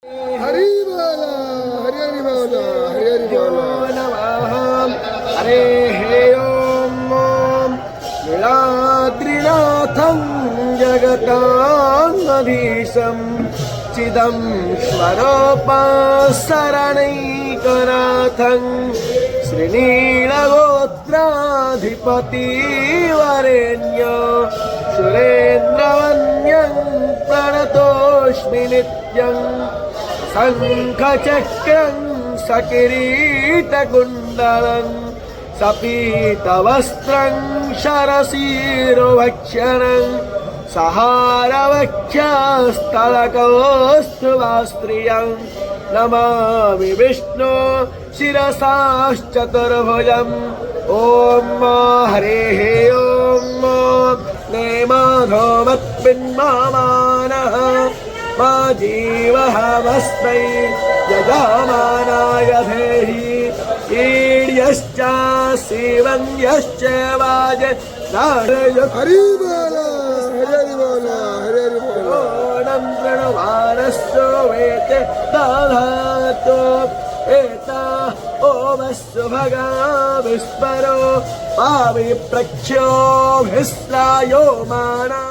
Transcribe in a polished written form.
हरि बोला हरि हरि बोला हरि हरि बोला नमः हरे हे ओम नीलाद्रिनाथं जगतामधीशं चिदं स्वरूपशरणैकनाथं श्रीनीलगोत्राधिपतिवरेण्य सुरेन्द्रवन्द्यं प्रणतोऽस्मि नित्यं शङ्खचक्रं सकिरीटकुण्डलं सपीतवस्त्रं शरशिरोभक्षणं सहारवक्षस्थलकौस्तुभस्त्रियं नमामि विष्णु शिरसाश्चतुर्भुजम् ॐ हरेः ॐ नेमाधोमत्पिन्मानः मा जीवहवस्मै यजमानाय धेहि ईड्यश्च शिवन्यश्च वाज हरि बोला हरि हरि बोला हरि हरि बोला ओणं प्रणवानस्तु वेते दधातु एता ओमस्तु भगा विस्मरो पाविप्रक्षोभिस्रायो माना